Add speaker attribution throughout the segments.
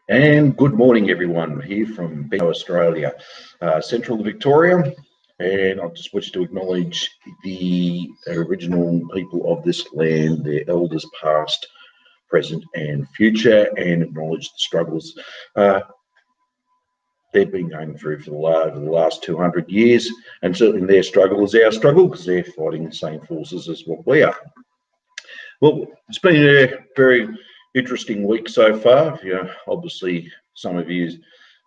Speaker 1: And good morning, everyone, here from Bendigo, Australia, central Victoria. And I just wish to acknowledge the original people of this land, their elders past, present and future, and acknowledge the struggles they've been going through for the last 200 years. And certainly their struggle is our struggle because they're fighting the same forces as what we are. Well, it's been a very interesting week so far. Obviously, some of you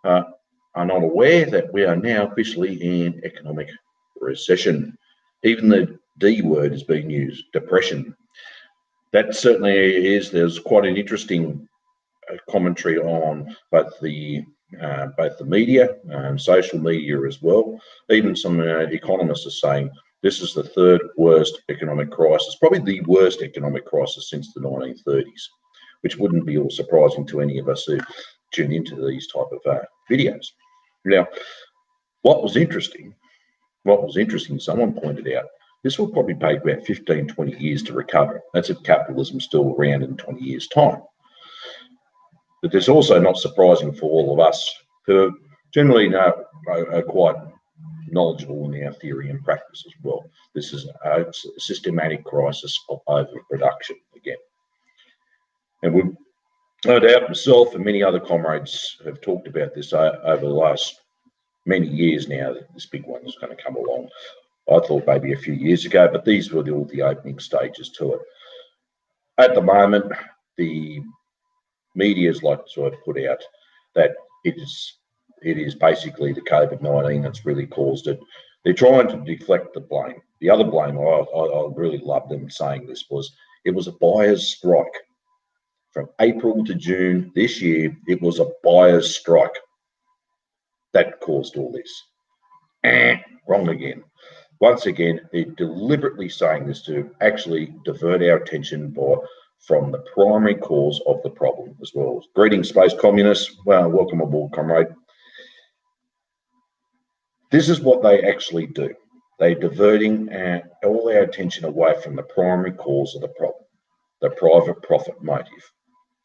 Speaker 1: are not aware that we are now officially in economic recession. Even the D word is being used, depression. That certainly is. There's quite an interesting commentary on both the media and social media as well. Even some economists are saying this is the third worst economic crisis, probably the worst economic crisis since the 1930s, which wouldn't be all surprising to any of us who tune into these type of videos. Now, what was interesting, someone pointed out, this will probably take about 15, 20 years to recover. That's if capitalism's still around in 20 years' time. But there's also not surprising for all of us who generally are quite knowledgeable in our theory and practice as well. This is a systematic crisis of overproduction again. And we, no doubt myself and many other comrades have talked about this over the last many years now, that this big one is going to come along. I thought maybe a few years ago, but these were all the opening stages to it. At the moment, the media's like to sort of put out that it is basically the COVID-19 that's really caused it. They're trying to deflect the blame. The other blame, I really loved them saying this, was it was a buyer's strike. From April to June this year, it was a buyer's strike that caused all this. Wrong again. Once again, they're deliberately saying this to actually divert our attention from the primary cause of the problem as well. Greetings, space communists. Well, welcome aboard, comrade. This is what they actually do. They're diverting all our attention away from the primary cause of the problem, the private profit motive,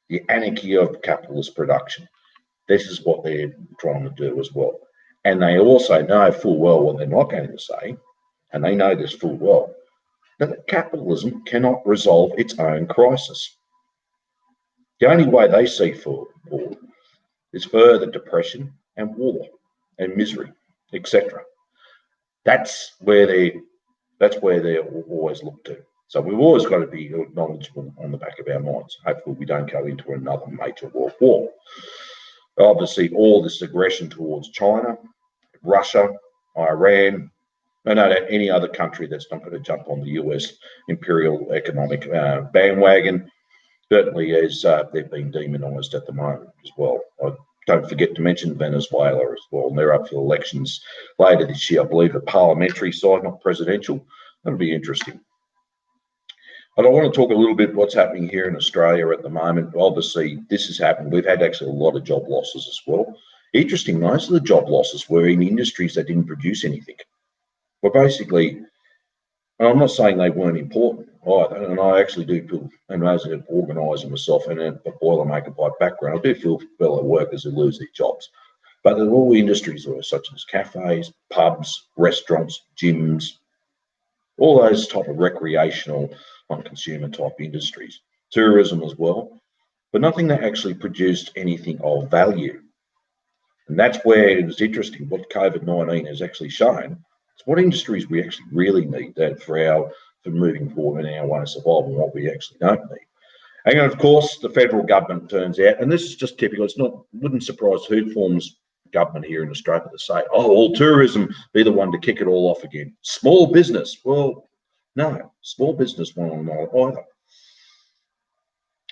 Speaker 1: the anarchy of capitalist production. This is what they're trying to do as well. And they also know full well what they're not going to say, and they know this full well, that capitalism cannot resolve its own crisis. The only way they see forward is further depression and war and misery, etc. That's where they always look to. So we've always got to be knowledgeable on the back of our minds. Hopefully we don't go into another major world war. Obviously, all this aggression towards China, Russia, Iran, any other country that's not going to jump on the US imperial economic bandwagon, certainly as they've been demonised at the moment as well. Don't forget to mention Venezuela as well. And they're up for elections later this year, I believe, a parliamentary side, not presidential. That'll be interesting. But I want to talk a little bit what's happening here in Australia at the moment. Obviously, this has happened. We've had actually a lot of job losses as well. Interesting, most of the job losses were in industries that didn't produce anything. Well, basically, and I'm not saying they weren't important either, and I actually do feel, and as an organiser myself and a Boilermaker by background, I do feel fellow workers who lose their jobs. But there are all industries such as cafes, pubs, restaurants, gyms, all those type of recreational, non-consumer type industries, tourism as well, but nothing that actually produced anything of value. And that's where it was interesting. What COVID-19 has actually shown is what industries we actually really need that for moving forward in our way of survival, and what we actually don't need. And of course, the federal government turns out, and this is just typical. Wouldn't surprise who forms government here in Australia to say, "Oh, well, tourism be the one to kick it all off again." Small business, well, no, small business won't not either.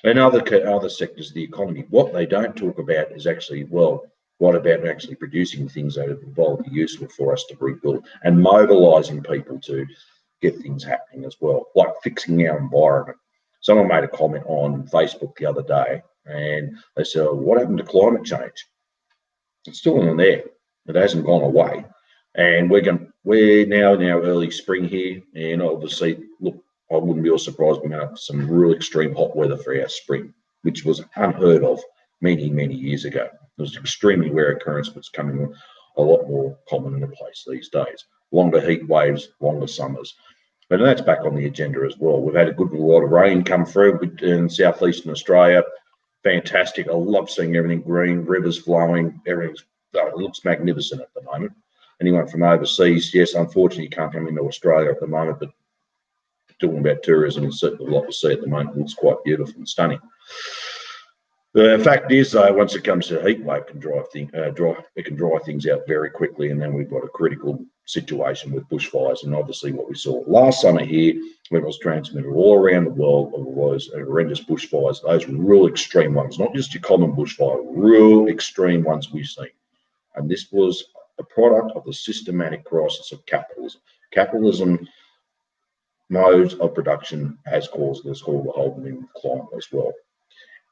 Speaker 1: And other sectors of the economy, what they don't talk about is actually, well, what about actually producing things that will be useful for us to rebuild and mobilising people to get things happening as well, like fixing our environment. Someone made a comment on Facebook the other day, and they said, "Oh, what happened to climate change?" It's still in there. It hasn't gone away. And we're now in our early spring here, and obviously, look, I wouldn't be all surprised we're going to have some real extreme hot weather for our spring, which was unheard of many, many years ago. It was an extremely rare occurrence, but it's coming a lot more common in the place these days. Longer heat waves, longer summers. But that's back on the agenda as well. We've had a good lot of rain come through in southeastern Australia. Fantastic. I love seeing everything green, rivers flowing, everything's, it looks magnificent at the moment. Anyone from overseas, yes, unfortunately, you can't come into Australia at the moment, but talking about tourism, there's certainly a lot to see at the moment. It looks quite beautiful and stunning. The fact is, though, once it comes to heat wave, it can dry things out very quickly, and then we've got a critical situation with bushfires. And obviously, what we saw last summer here, when it was transmitted all around the world, was horrendous bushfires. Those were real extreme ones, not just your common bushfire, real extreme ones we've seen. And this was a product of the systematic crisis of capitalism. Capitalism modes of production has caused this whole new climate as well.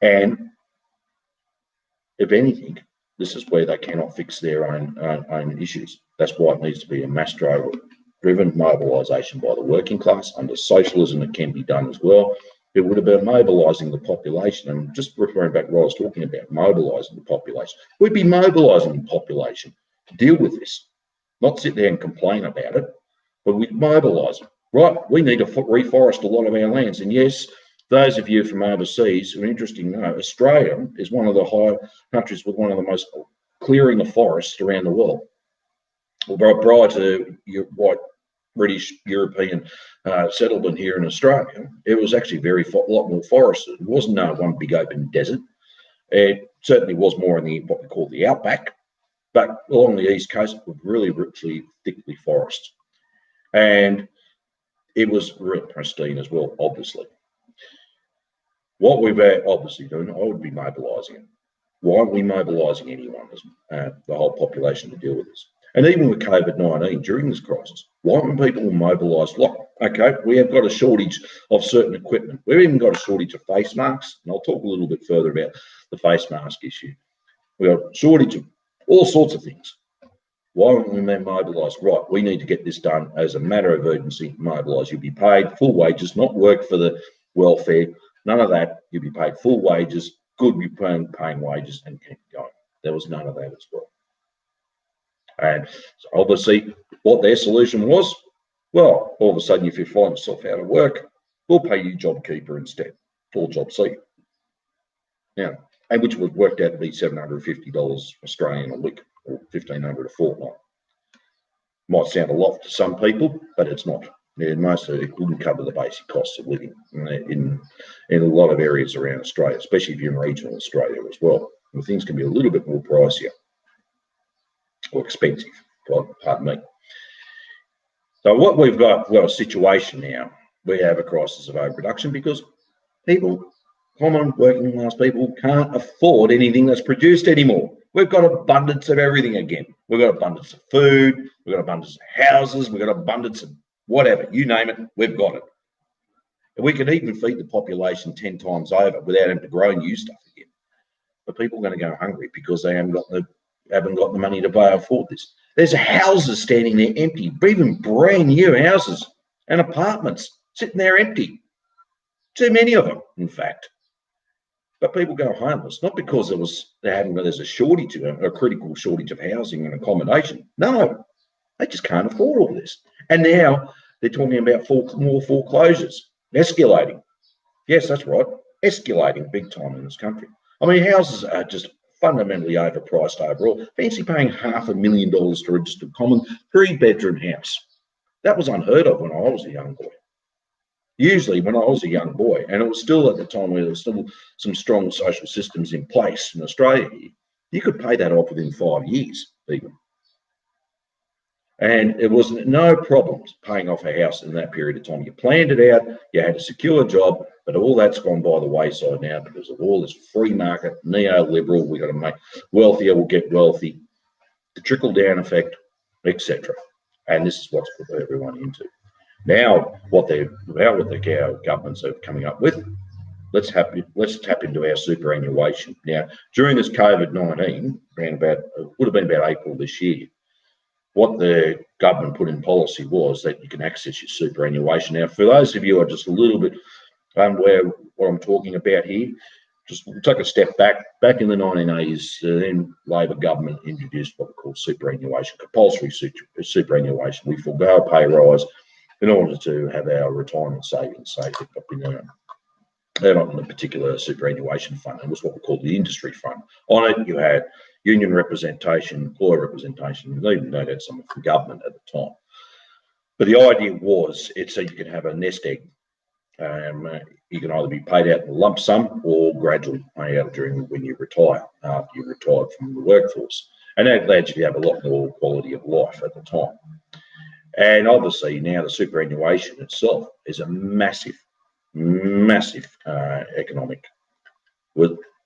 Speaker 1: And if anything, this is where they cannot fix their own issues. That's why it needs to be a mass-driven mobilisation by the working class. Under socialism, it can be done as well. It would have been mobilising the population. And just referring back to what I was talking about, mobilising the population. We'd be mobilising the population to deal with this, not sit there and complain about it, but we'd mobilise them. Right, we need to reforest a lot of our lands. And yes, those of you from overseas are interesting to know, Australia is one of the high countries with one of the most clearing of forests around the world. Well, prior to your white British European settlement here in Australia, it was actually a lot more forested. It wasn't one big open desert. It certainly was more in what we call the outback, but along the east coast, it was really richly, thickly forested. And it was really pristine as well, obviously. What we've obviously done, I would be mobilising it. Why aren't we mobilising anyone, the whole population, to deal with this? And even with COVID-19 during this crisis, why aren't people mobilised? Like, okay, we have got a shortage of certain equipment. We've even got a shortage of face masks, and I'll talk a little bit further about the face mask issue. We've got a shortage of all sorts of things. Why aren't we mobilised? Right, we need to get this done as a matter of urgency. Mobilise. You'll be paid full wages, not work for the welfare. None of that. You'll be paid full wages. Good, be paying wages and keep going. There was none of that as well. And so obviously, what their solution was, well, all of a sudden, if you find yourself out of work, we'll pay you JobKeeper instead, or JobSeeker. Yeah, and which was worked out to be $750 Australian a week, or $1,500 a fortnight. Might sound a lot to some people, but it's not. Most of it wouldn't cover the basic costs of living in a lot of areas around Australia, especially if you're in regional Australia as well. And things can be a little bit more pricier or expensive, pardon me. So what we've got, a situation now, we have a crisis of overproduction because people, common working class people, can't afford anything that's produced anymore. We've got abundance of everything again. We've got abundance of food, we've got abundance of houses, we've got abundance of whatever, you name it, we've got it. And we can even feed the population 10 times over without having to grow new stuff again. But people are going to go hungry because they haven't got the money to afford this. There's houses standing there empty, even brand new houses and apartments sitting there empty. Too many of them, in fact. But people go homeless, not because there's a shortage, a critical shortage of housing and accommodation. No, they just can't afford all this. And now they're talking about more foreclosures, escalating. Yes, that's right, escalating big time in this country. I mean, houses are just fundamentally overpriced overall. Fancy paying $500,000 for just a common 3-bedroom house. That was unheard of when I was a young boy. Usually when I was a young boy, and it was still at the time where there was still some strong social systems in place in Australia, you could pay that off within 5 years even. And it was no problems paying off a house in that period of time. You planned it out, you had a secure job, but all that's gone by the wayside now because of all this free market, neoliberal, we've got to make wealthier, we'll get wealthy, the trickle-down effect, etc. And this is what's put everyone into. Now, what the governments are coming up with, let's tap into our superannuation. Now, during this COVID-19, it would have been about April this year, what the government put in policy was that you can access your superannuation. Now, for those of you who are just a little bit unaware what I'm talking about here, just take a step back. Back in the 1980s, then Labor government introduced what we call superannuation, compulsory superannuation. We forgo a pay rise in order to have our retirement savings saved up in they're not in a particular superannuation fund. It was what we called the industry fund. On it, you had union representation, employer representation, and even no doubt some from government at the time. But the idea was it's so you can have a nest egg. You can either be paid out in a lump sum or gradually pay out during when you retire, after you retired from the workforce. And that allowed you to have a lot more quality of life at the time. And obviously now the superannuation itself is a massive economic.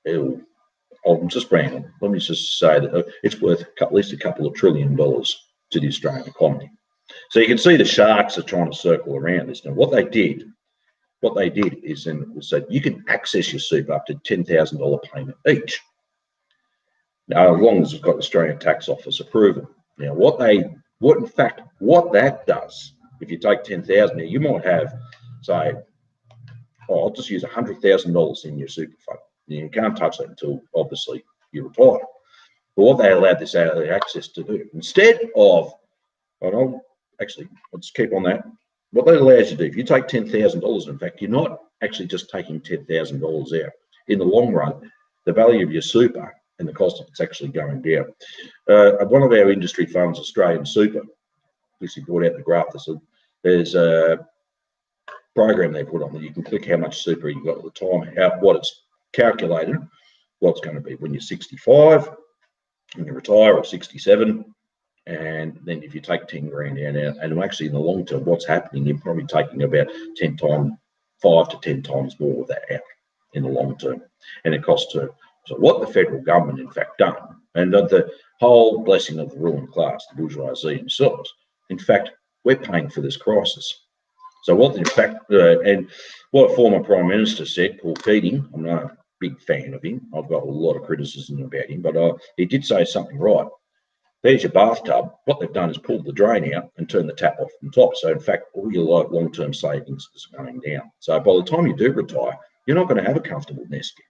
Speaker 1: I'm just random. Let me just say that it's worth at least a couple of $1 trillion to the Australian economy. So you can see the sharks are trying to circle around this. Now, what they did is then said you can access your super up to $10,000 payment each. Now, as long as it's got Australian Tax Office approval. Now, what that does, if you take 10,000, you might have, say, I'll just use $100,000 in your super fund. You can't touch that until obviously you retire. But what they allowed this access to do, instead of, I'll just keep on that. What that allows you to do, if you take $10,000, in fact, you're not actually just taking $10,000 out. In the long run, the value of your super and the cost of it's actually going down. One of our industry funds, Australian Super, actually brought out the graph. There's a program they put on that you can click how much super you've got at the time, what it's calculated, what's going to be when you're 65, when you retire, or 67. And then if you take 10 grand out, and actually in the long term, what's happening, you're probably taking about 5 to 10 times more of that out in the long term. And it costs to, so what the federal government in fact done, and the whole blessing of the ruling class, the bourgeoisie themselves, in fact, we're paying for this crisis. So what in fact, and what a former Prime Minister said, Paul Keating, I'm not a big fan of him, I've got a lot of criticism about him, but he did say something right. There's your bathtub. What they've done is pulled the drain out and turned the tap off from top. So in fact, all your long-term savings is going down. So by the time you do retire, you're not going to have a comfortable nest egg.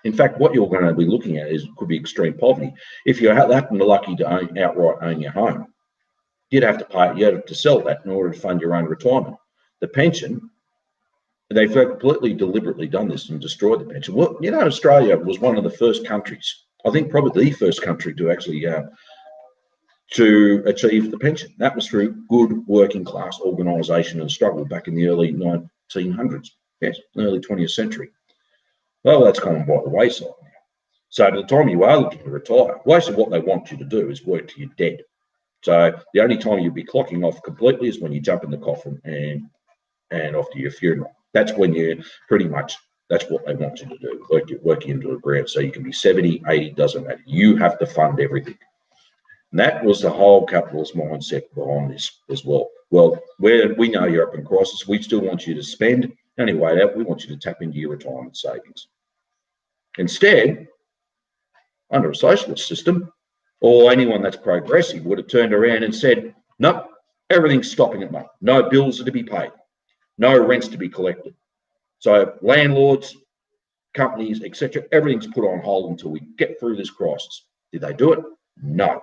Speaker 1: In fact, what you're going to be looking at could be extreme poverty. If you happen to lucky to outright own your home, you'd have to sell that in order to fund your own retirement. The pension, they've completely deliberately done this and destroyed the pension. Well, Australia was one of the first countries, I think probably the first country to actually to achieve the pension. That was through good working class organisation and struggle back in the early 1900s, yes, early 20th century. Well, that's gone by the wayside now. So by the time you are looking to retire, most of what they want you to do is work till you're dead. So the only time you'll be clocking off completely is when you jump in the coffin and off to your funeral. That's when you that's what they want you to do, work you into the ground. So you can be 70, 80, doesn't matter. You have to fund everything. And that was the whole capitalist mindset behind this as well. Well, we know you're up in crisis. We still want you to spend. Anyway, we want you to tap into your retirement savings. Instead, under a socialist system, or anyone that's progressive would have turned around and said, no, everything's stopping at the moment. No bills are to be paid. No rents to be collected. So landlords, companies, etc., everything's put on hold until we get through this crisis. Did they do it? No.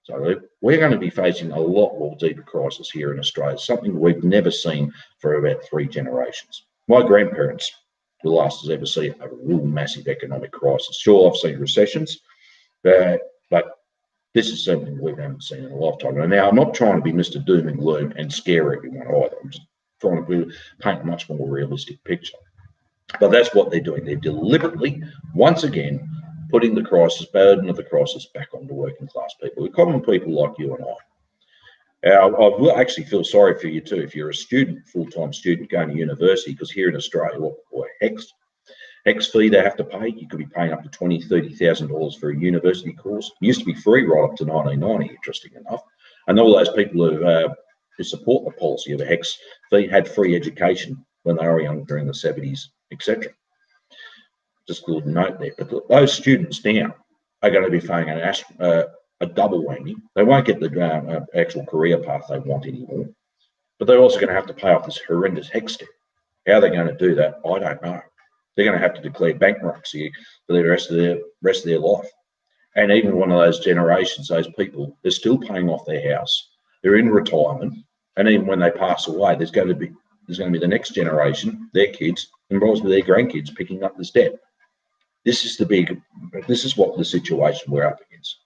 Speaker 1: So we're going to be facing a lot more deeper crisis here in Australia, something we've never seen for about 3 generations. My grandparents were the last to ever see a real massive economic crisis. Sure, I've seen recessions, but this is something we haven't seen in a lifetime. And now I'm not trying to be Mr. Doom and Gloom and scare everyone either. I'm just trying to paint a much more realistic picture. But that's what they're doing. They're deliberately, once again, putting the burden of the crisis back onto working class people, the common people like you and I. I will actually feel sorry for you too if you're a student, full-time student going to university, because here in Australia, what we call a HECS fee they have to pay. You could be paying up to $20,000, $30,000 for a university course. It used to be free right up to 1990, interesting enough. And all those people who support the policy of a HECS fee had free education when they were young during the 70s, etc. Just a little note there. But those students now are going to be paying a double whammy. They won't get the actual career path they want anymore, but they're also going to have to pay off this horrendous HECS debt. How they're going to do that, I don't know. They're going to have to declare bankruptcy for the rest of their life. And even one of those generations, those people, they're still paying off their house. They're in retirement, and even when they pass away, there's going to be the next generation, their kids, and probably their grandkids picking up this debt. This is what the situation we're up against.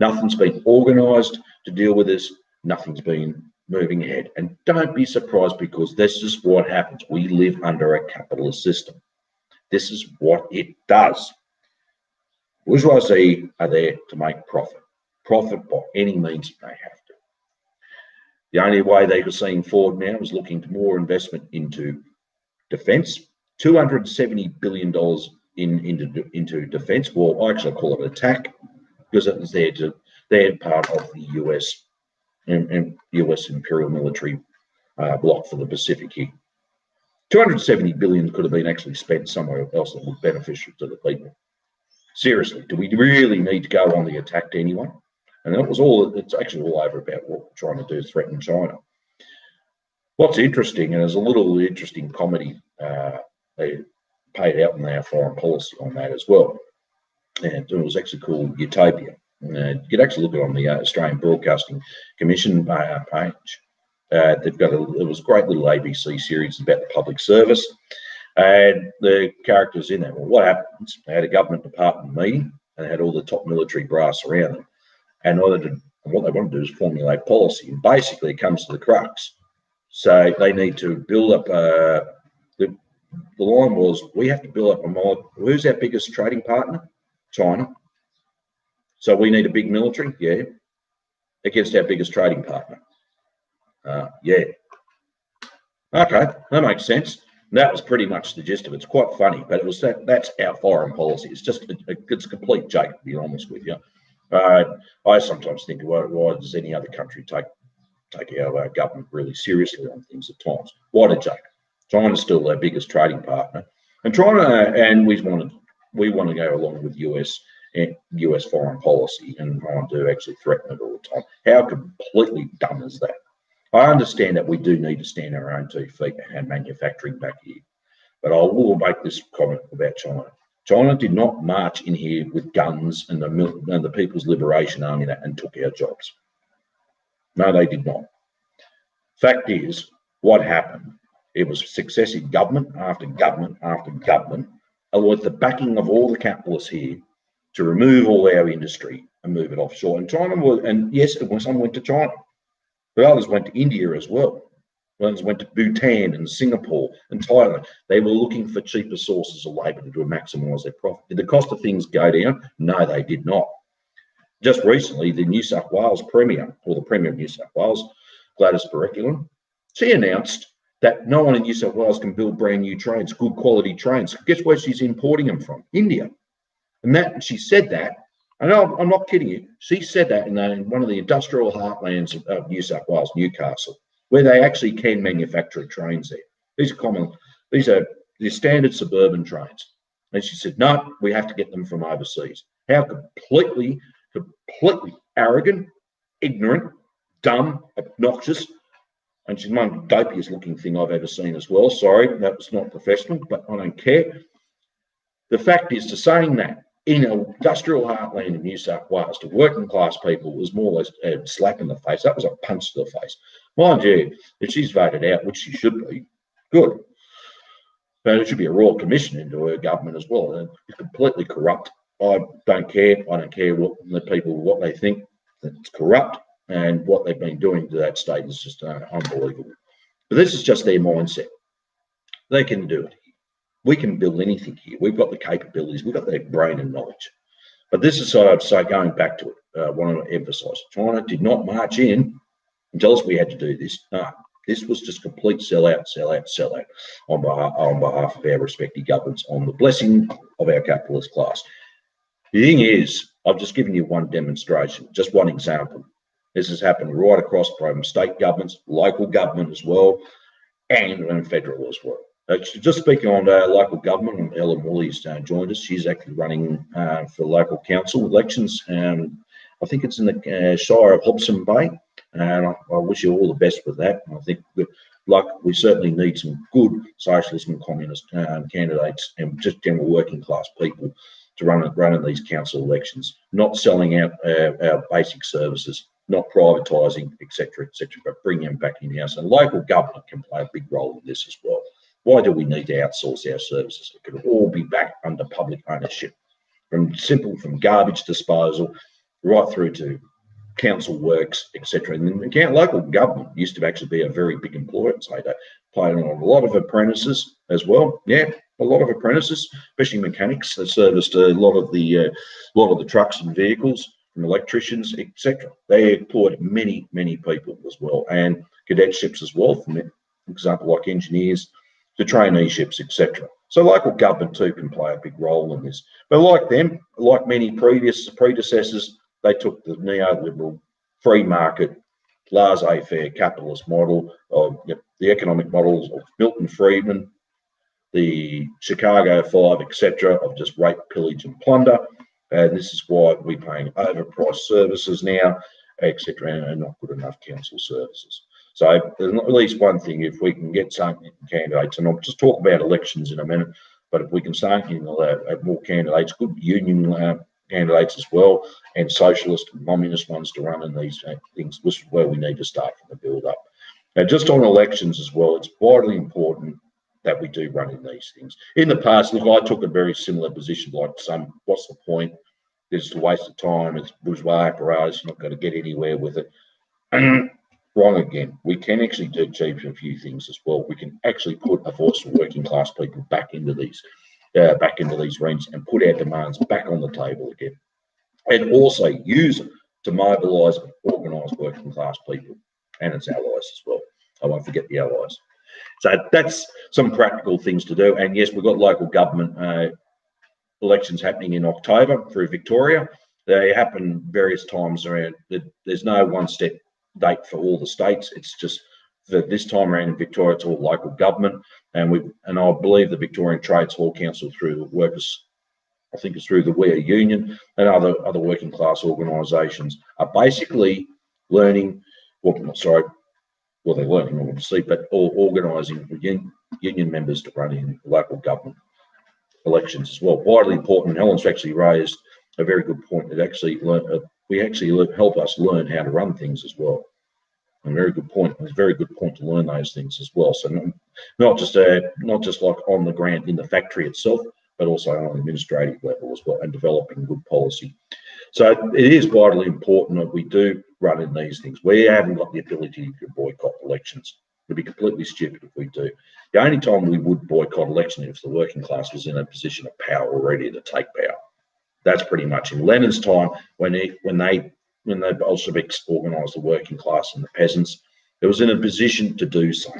Speaker 1: Nothing's been organised to deal with this. Nothing's been moving ahead. And don't be surprised, because this is what happens. We live under a capitalist system. This is what it does. Bourgeoisie are there to make profit by any means they have to. The only way they were seeing forward now is looking to more investment into defence. $270 billion into defence. Well, I actually call it attack, because it was they're part of the US and US imperial military bloc for the Pacific here. 270 billion could have been actually spent somewhere else that would be beneficial to the people. Seriously, do we really need to go on the attack to anyone? And it's actually all over about what we're trying to do is threaten China. What's interesting, and there's a little interesting comedy they paid out in our foreign policy on that as well. And it was actually called Utopia. You could actually look at it on the Australian Broadcasting Commission page. They've got it was a great little ABC series about the public service, and the characters in there. Well, what happens? They had a government department meeting, and they had all the top military brass around them. And what they want to do is formulate policy, and basically it comes to the crux. So they need to build up. The line was, we have to build up a model. Who's our biggest trading partner? China. So we need a big military, yeah, against our biggest trading partner. Yeah. Okay, that makes sense. And that was pretty much the gist of it. It's quite funny, but it was that's our foreign policy. It's just it's a complete joke, to be honest with you. I sometimes think, why does any other country take our government really seriously on things at times? What a joke. China's still their biggest trading partner, and we want to go along with US foreign policy and try to actually threaten it all the time. How completely dumb is that? I understand that we do need to stand on our own 2 feet and manufacturing back here, but I will make this comment about China. China did not march in here with guns and the People's Liberation Army and took our jobs. No, they did not. Fact is, what happened? It was successive government after government after government, and with the backing of all the capitalists here, to remove all our industry and move it offshore. And some went to China, but others went to India as well. Others went to Bhutan and Singapore and Thailand. They were looking for cheaper sources of labour to maximise their profit. Did the cost of things go down? No, they did not. Just recently, the New South Wales Premier, or the Premier of New South Wales, Gladys Berejiklian, she announced that no one in New South Wales can build brand new trains, good quality trains. Guess where she's importing them from? India. And she said that, and I'm not kidding you, she said that in one of the industrial heartlands of New South Wales, Newcastle, where they actually can manufacture trains there. These are the standard suburban trains. And she said, no, we have to get them from overseas. How completely arrogant, ignorant, dumb, obnoxious. And she's one of the dopiest looking thing I've ever seen as well. Sorry, that was not professional, but I don't care. The fact is, to saying that in an industrial heartland in New South Wales to working class people was more or less a slap in the face. That was a punch to the face. Mind you, if she's voted out, which she should be, good. But it should be a royal commission into her government as well. And it's completely corrupt. I don't care. I don't care what the people, what they think. It's corrupt, and what they've been doing to that state is just unbelievable. But this is just their mindset. They can do it. We can build anything here. We've got the capabilities. We've got the brain and knowledge. But this is what I'd say, going back to it, I want to emphasise. China did not march in and tell us we had to do this. No, this was just complete sellout on behalf of our respective governments, on the blessing of our capitalist class. The thing is, I've just given you one demonstration, just one example. This has happened right across from state governments, local government as well, and federal as well. Just speaking on local government, Ellen Woolley's joined us. She's actually running for local council elections. I think it's in the Shire of Hobson Bay. And I wish you all the best with that. I think we certainly need some good socialist and communist candidates and just general working class people to run in these council elections, not selling out our basic services, not privatising, etc., but bringing them back in-house. And local government can play a big role in this as well. Why do we need to outsource our services? It could all be back under public ownership, from garbage disposal right through to council works, etc. And then local government used to actually be a very big employer, so they played on a lot of apprentices as well. Yeah, a lot of apprentices, especially mechanics. They serviced a lot of the trucks and vehicles, from electricians, etc. They employed many people as well, and cadetships as well. For example, like engineers, to traineeships, etc. So local government too can play a big role in this. But like them, like many predecessors, they took the neoliberal free market, laissez-faire capitalist model of the economic models of Milton Friedman, the Chicago 5, etc., of just rape, pillage, and plunder. And this is why we're paying overpriced services now, etc., and not good enough council services. So there's at least one thing, if we can get some candidates, and I'll just talk about elections in a minute, but if we can start getting more candidates, good union candidates as well, and socialist and communist ones to run in these things, this is where we need to start from the build-up. Now, just on elections as well, it's vitally important that we do run in these things. In the past, look, I took a very similar position, like what's the point? It's a waste of time, it's bourgeois apparatus, you're not going to get anywhere with it. Wrong again. We can actually do achieve a few things as well. We can actually put a voice for working class people back into these rooms and put our demands back on the table again, and also use it to mobilise and organise working class people and its allies as well. I won't forget the allies. So that's some practical things to do. And yes, we've got local government elections happening in October through Victoria. They happen various times around. There's no one-step date for all the states. It's just that this time around in Victoria, it's all local government, and I believe the Victorian Trades Hall Council, through the workers, I think it's through the WEA Union and other working class organisations, are basically learning. They're learning obviously, but organising union members to run in local government elections as well. Vitally important. Helen's actually raised a very good point. That actually help us learn how to run things as well. A very good point. It's a very good point to learn those things as well. So not just like on the ground in the factory itself, but also on an administrative level as well, and developing good policy. So it is vitally important that we do run in these things. We haven't got the ability to boycott elections. It'd be completely stupid if we do. The only time we would boycott election is if the working class was in a position of power already to take power. That's pretty much in Lenin's time when the Bolsheviks organised the working class and the peasants. It was in a position to do so,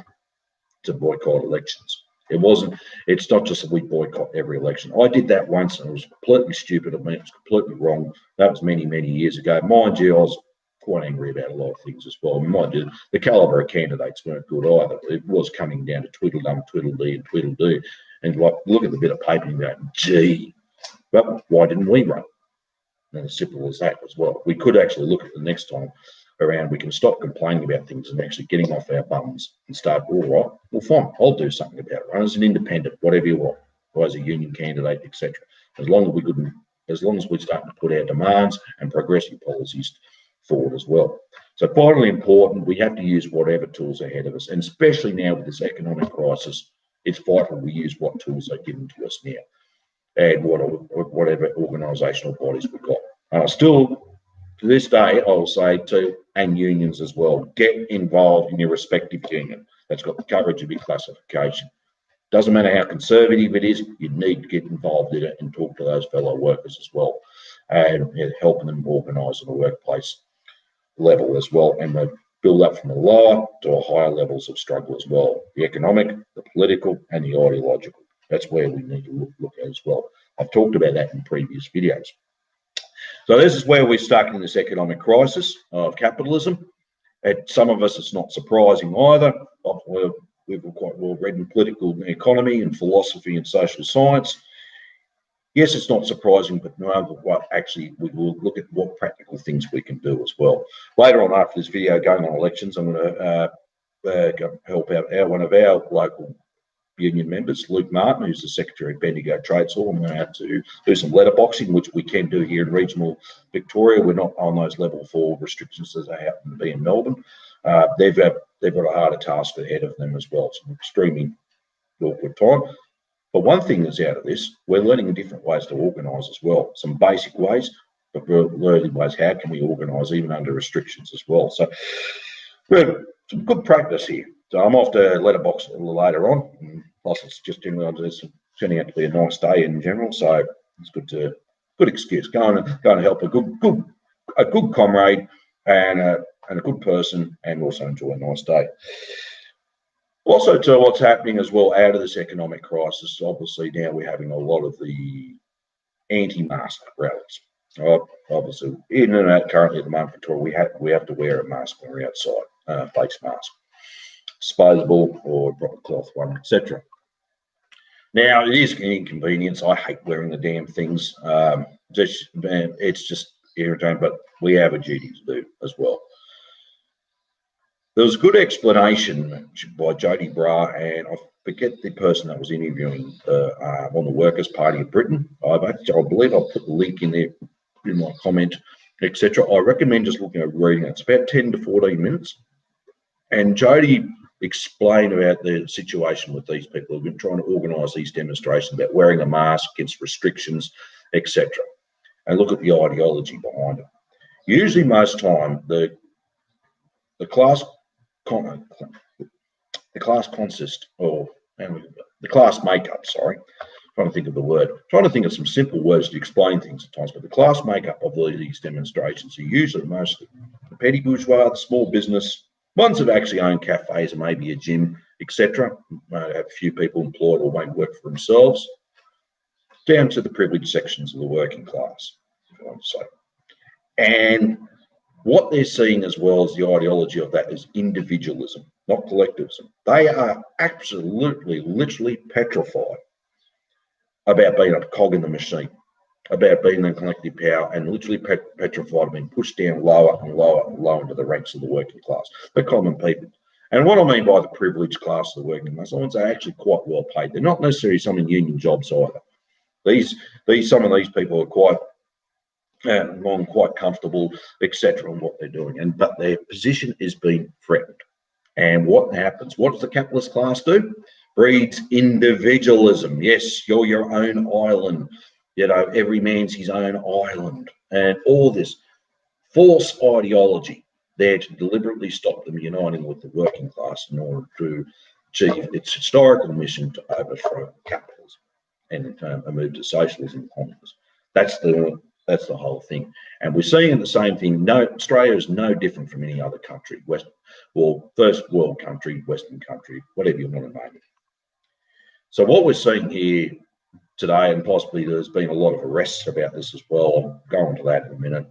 Speaker 1: to boycott elections. It's not just that we boycott every election. I did that once and it was completely stupid of me. It was completely wrong. That was many, many years ago. Mind you, I was quite angry about a lot of things as well. Mind you, the calibre of candidates weren't good either. It was coming down to Tweedledum, Tweedledee and Tweedledoo. And like, look at the bit of paper and go, gee, but why didn't we run? And as simple as that as well. We could actually look at the next time around. We can stop complaining about things and actually getting off our bums and start, all right, well, fine, I'll do something about it. Run as an independent, whatever you want, or as a union candidate, etc. As long as we're starting to put our demands and progressive policies forward as well. So vitally important, we have to use whatever tools are ahead of us, and especially now with this economic crisis, it's vital we use what tools are given to us now, and whatever organisational bodies we've got. Still, to this day, I will say and unions as well, get involved in your respective union that's got the coverage of your classification. Doesn't matter how conservative it is, you need to get involved in it and talk to those fellow workers as well, and helping them organise at the workplace level as well, and they build up from the lower to higher levels of struggle as well, the economic, the political, and the ideological. That's where we need to look at as well. I've talked about that in previous videos. So this is where we're stuck in this economic crisis of capitalism. Some of us, it's not surprising either. We've quite well read in political economy and philosophy and social science. Yes, it's not surprising, but no, what actually we will look at what practical things we can do as well. Later on after this video going on elections, I'm going to go help out one of our local union members, Luke Martin, who's the Secretary of Bendigo Trades Hall. I'm going to have to do some letterboxing, which we can do here in regional Victoria. We're not on those level 4 restrictions as they happen to be in Melbourne. They've got a harder task ahead of them as well. It's an extremely awkward time. But one thing that's out of this, we're learning different ways to organise as well. Some basic ways, but we're learning ways how can we organise even under restrictions as well. So we're some good practice here. So I'm off to letterbox a little later on. And plus, it's just turning out to be a nice day in general. So it's good excuse. Go and help a good comrade and a good person, and also enjoy a nice day. Also, to what's happening as well out of this economic crisis, obviously now we're having a lot of the anti-mask rallies. Obviously, in and out currently at the moment, Victoria, we have to wear a mask when we're outside, face mask, disposable or proper cloth one, etc. Now, it is an inconvenience. I hate wearing the damn things. It's just irritating, but we have a duty to do as well. There was a good explanation by Jody Bra, and I forget the person that was interviewing on the Workers' Party of Britain. I believe I'll put the link in there in my comment, etc. I recommend just looking at reading it. It's about 10 to 14 minutes. And Jody explained about the situation with these people who've been trying to organise these demonstrations about wearing a mask against restrictions, etc. And look at the ideology behind it. Usually, most time, the class consist, or the class makeup, sorry, trying to think of the word, trying to think of some simple words to explain things at times, but the class makeup of these demonstrations are usually mostly the petty bourgeois, the small business, ones that actually own cafes and maybe a gym, etc. Have a few people employed or won't work for themselves, down to the privileged sections of the working class, if you want to say. And what they're seeing as well as the ideology of that is individualism, not collectivism. They are absolutely, literally petrified about being a cog in the machine, about being in collective power, and literally petrified of being pushed down lower and lower and lower into the ranks of the working class, the common people. And what I mean by the privileged class of the working class, I want to say actually quite well paid. They're not necessarily some in union jobs either. Some of these people are quite quite comfortable, etc., on what they're doing, but their position is being threatened. And what happens? What does the capitalist class do? Breeds individualism. Yes, you're your own island. Every man's his own island, and all this false ideology there to deliberately stop them uniting with the working class in order to achieve its historical mission to overthrow capitalism and a move to socialism and communism. That's the whole thing. And we're seeing the same thing. No, Australia is no different from any other country, first world country, Western country, whatever you want to name it. So what we're seeing here today, and possibly there's been a lot of arrests about this as well, I'll go on to that in a minute.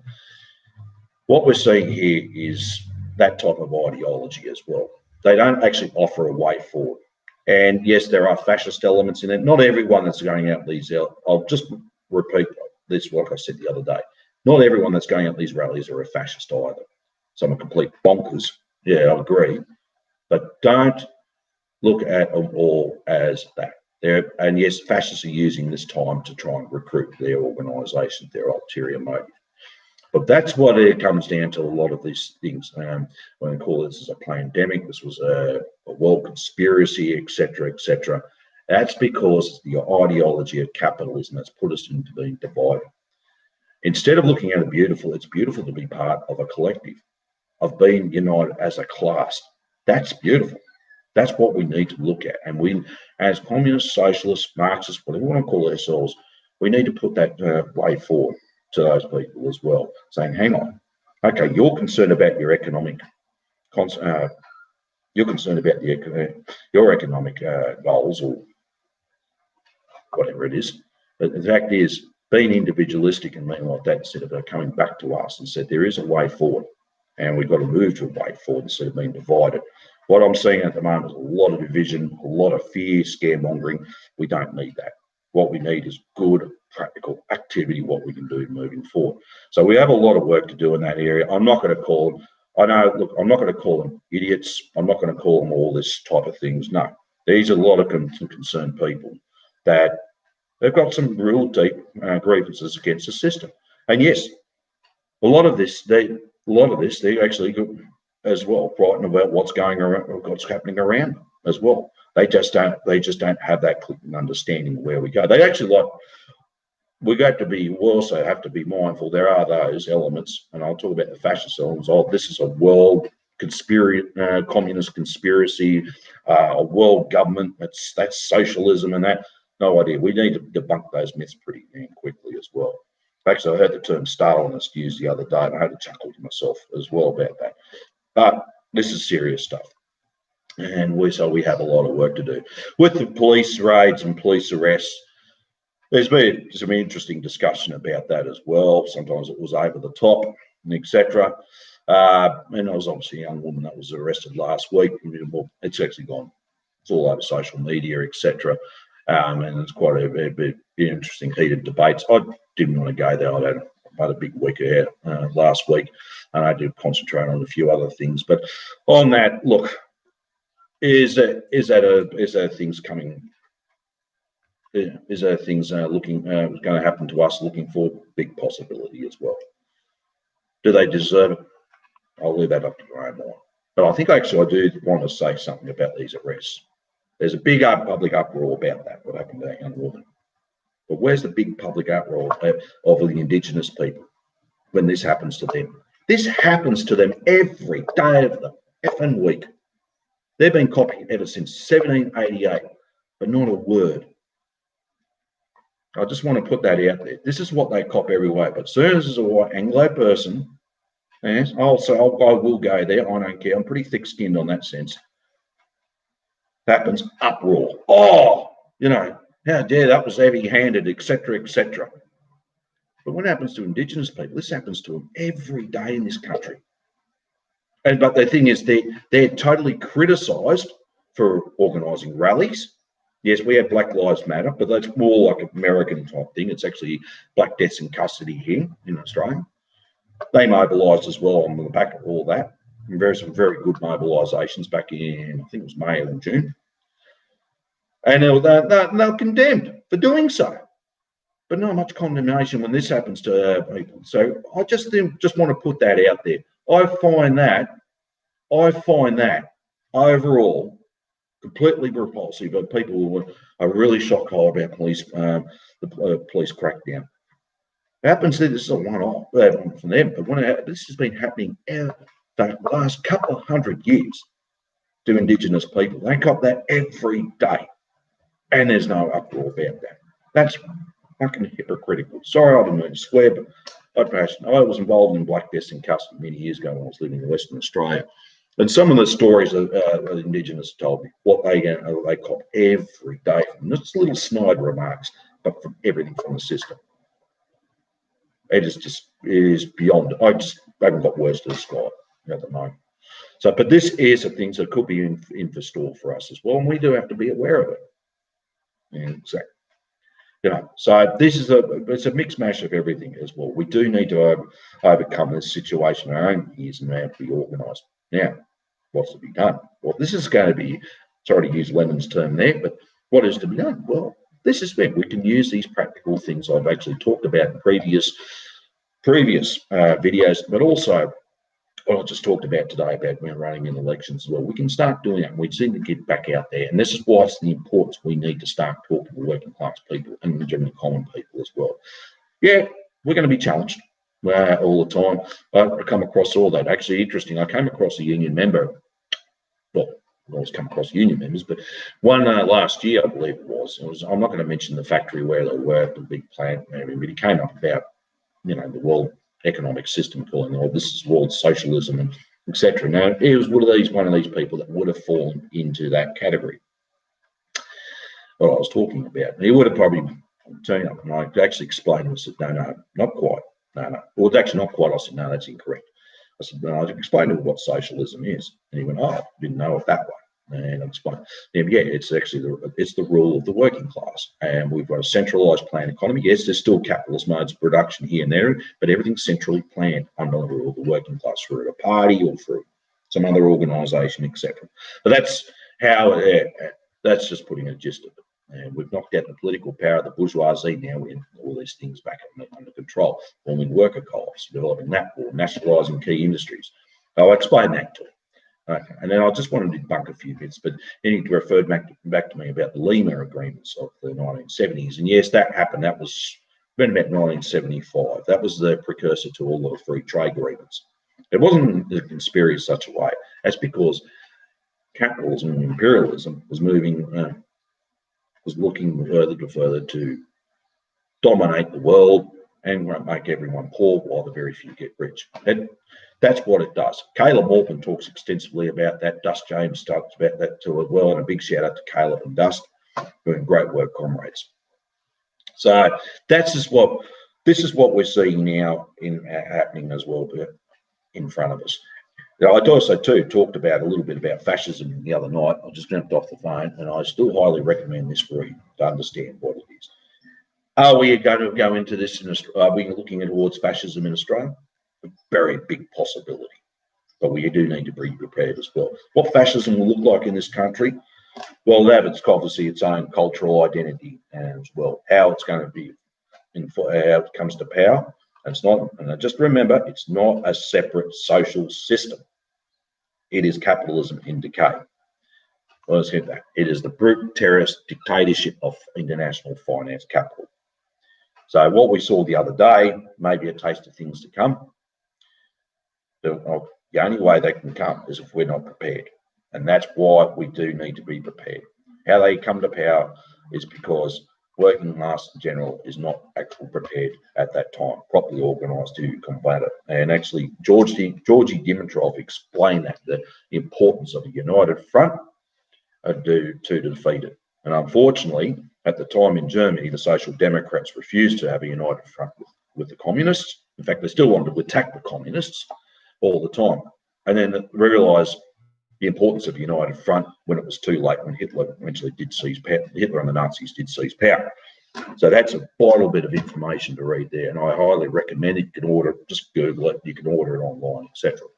Speaker 1: What we're seeing here is that type of ideology as well. They don't actually offer a way forward. And yes, there are fascist elements in it. Not everyone that's going out these, I'll just repeat this, like I said the other day. Not everyone that's going out these rallies are a fascist either. Some are complete bonkers. Yeah, I agree. But don't look at them all as that. And yes, fascists are using this time to try and recruit their organisation, their ulterior motive. But that's what it comes down to, a lot of these things. When we call this as a pandemic, this was a world conspiracy, etc., etc. That's because the ideology of capitalism has put us into being divided. Instead of looking at it beautiful, it's beautiful to be part of a collective, of being united as a class. That's beautiful. That's what we need to look at. And we, as communists, socialists, Marxists, whatever we want to call ourselves, we need to put that way forward to those people as well, saying, hang on, okay, you're concerned about your economic, you're concerned about your economic goals or whatever it is. But the fact is, being individualistic and being like that, instead of coming back to us and said there is a way forward, and we've got to move to a way forward instead of being divided. What I'm seeing at the moment is a lot of division, a lot of fear, scaremongering. We don't need that. What we need is good, practical activity, what we can do moving forward. So we have a lot of work to do in that area. I'm not going to call them, I know, look, I'm not going to call them idiots. I'm not going to call them all this type of things. No, these are a lot of concerned people that they've got some real deep grievances against the system. And yes, a lot of this, they actually as well frightened about what's going around, what's happening around them as well. They just don't have that clear understanding of where we go. They actually we also have to be mindful. There are those elements, and I'll talk about the fascist elements. Oh, this is a world communist conspiracy, a world government. That's socialism and that. No idea. We need to debunk those myths pretty damn quickly as well. Actually, I heard the term Stalinist used the other day, and I had to chuckle to myself as well about that. But this is serious stuff. And we have a lot of work to do. With the police raids and police arrests, there's been some interesting discussion about that as well. Sometimes it was over the top, etc. And I was obviously a young woman that was arrested last week. Well, it's actually gone. It's all over social media, etc. And it's quite a interesting, heated debates. I didn't want to go there. I had a big week ahead last week, and I did concentrate on a few other things. But on that, look, is there things coming? Is there things going to happen to us? Looking for big possibility as well. Do they deserve it? I'll leave that up to your own mind. But I think actually I do want to say something about these arrests. There's a big public uproar about that, what happened to that young woman. But where's the big public uproar of the Indigenous people when this happens to them? This happens to them every day of the effing week. They've been copied ever since 1788, but not a word. I just want to put that out there. This is what they cop every way. But as soon as there's a white Anglo person, yes, I will go there. I don't care. I'm pretty thick-skinned on that sense. Happens uproar. Oh, how dare that was heavy-handed, etc., etc. But what happens to Indigenous people? This happens to them every day in this country. But the thing is, they're totally criticised for organising rallies. Yes, we have Black Lives Matter, but that's more like an American type thing. It's actually Black Deaths in Custody here in Australia. They mobilised as well on the back of all that. And some very good mobilisations back in, I think it was May or June. And they're condemned for doing so. But not much condemnation when this happens to people. So I just want to put that out there. I find that overall completely repulsive. But people are really shocked about the police crackdown. It happens that this is a one-off from them, but this has been happening for the last couple of 100 years to Indigenous people. They cop that every day, and there's no uproar about that. That's fucking hypocritical. Sorry, I didn't mean to swear, but I was involved in Black Deaths in Custody many years ago when I was living in Western Australia. And some of the stories that Indigenous told me, what they cop every day, from just little snide remarks, but from everything from the system. It is beyond. I haven't got words to describe at the moment. So, but this is a thing that could be in for store for us as well, and we do have to be aware of it. And so, so this is it's a mixed mash of everything as well. We do need to overcome this situation in our own ears and have to be organised. Now, what's to be done? Well, this is going to be, sorry to use Lenin's term there, but what is to be done? Well, this is it. We can use these practical things I've actually talked about in previous videos, but also what I just talked about today about when running in elections as well. We can start doing that. We seem to get back out there, and this is why it's the importance we need to start talking to working class people and the general common people as well. Yeah, we're going to be challenged all the time. I come across all that. Actually, interesting. I came across a union member. Well, I always come across union members, but one last year, I believe it was. I'm not going to mention the factory where they worked, the big plant, but he came up about, the world economic system, calling this is world socialism and etc. Now, he was one of these people that would have fallen into that category. What I was talking about, and he would have probably turned up, and I actually explained to him. I said, no, not quite. No. Well, it's actually not quite. I said, no, that's incorrect. I said, no, I explained to him what socialism is, and he went, oh, I didn't know it that way. And I'll explain. Yeah, it's actually it's the rule of the working class, and we've got a centralised planned economy. Yes, there's still capitalist modes of production here and there, but everything's centrally planned under the rule of the working class through a party or through some other organisation, etc. But that's how. That's just putting a gist of it. And we've knocked out the political power of the bourgeoisie. Now we're in all these things back under control, forming worker co-ops, developing that war, nationalising key industries. I'll explain that to you. Okay. And then I just wanted to debunk a few bits, but then he referred back to me about the Lima agreements of the 1970s. And yes, that happened. That was around about 1975. That was the precursor to all the free trade agreements. It wasn't a conspiracy such a way. That's because capitalism and imperialism was moving, was looking further to dominate the world and make everyone poor while the very few get rich. And that's what it does. Caleb Morton talks extensively about that. Dust James talks about that too as well. And a big shout out to Caleb and Dust, doing great work, comrades. So this is what we're seeing now happening as well in front of us. Now, I also too talked about a little bit about fascism the other night. I just jumped off the phone, and I still highly recommend this for you to understand what it is. Are we going to go into this in Australia? Are we looking towards fascism in Australia? A very big possibility, but we do need to be prepared as well. What fascism will look like in this country? Well, that it's obviously its own cultural identity as well. How it's going to be, how it comes to power. It's not, and just remember, it's not a separate social system. It is capitalism in decay. Let's get that. It is the brute terrorist dictatorship of international finance capital. So what we saw the other day, maybe a taste of things to come. The only way they can come is if we're not prepared. And that's why we do need to be prepared. How they come to power is because working class in general is not actually prepared at that time, properly organised to combat it. And actually, Georgy Dimitrov explained that, the importance of a united front to defeat it. And unfortunately, at the time in Germany, the Social Democrats refused to have a united front with the communists. In fact, they still wanted to attack the communists all the time. And then realised the importance of a united front when it was too late, when Hitler eventually did seize power. Hitler and the Nazis did seize power. So that's a vital bit of information to read there, and I highly recommend it. You can order it, just Google it, you can order it online, etc.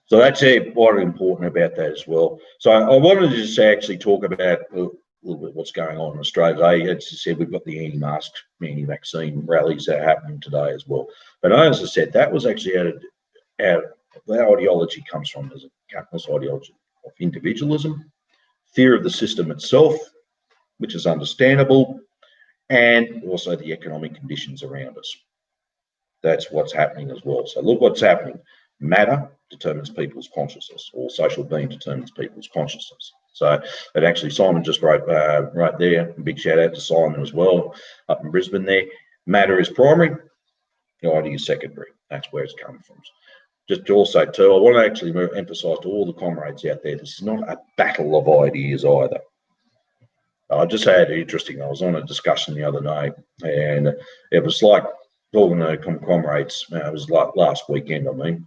Speaker 1: So that's quite important about that as well. So I wanted to just actually talk about a little bit what's going on in Australia. As I said, we've got the anti-mask, anti-vaccine rallies that are happening today as well. But as I said, that was actually out of our ideology comes from as a capitalist ideology of individualism, fear of the system itself, which is understandable, and also the economic conditions around us. That's what's happening as well. So look what's happening. Matter determines people's consciousness, or social being determines people's consciousness. So that actually Simon just wrote right there. A big shout out to Simon as well up in Brisbane there. Matter is primary, the idea is secondary. That's where it's coming from. Just also too, I want to actually emphasise to all the comrades out there, this is not a battle of ideas either. I just had interesting, I was on a discussion the other day, and it was like talking to comrades, it was like last weekend, I mean,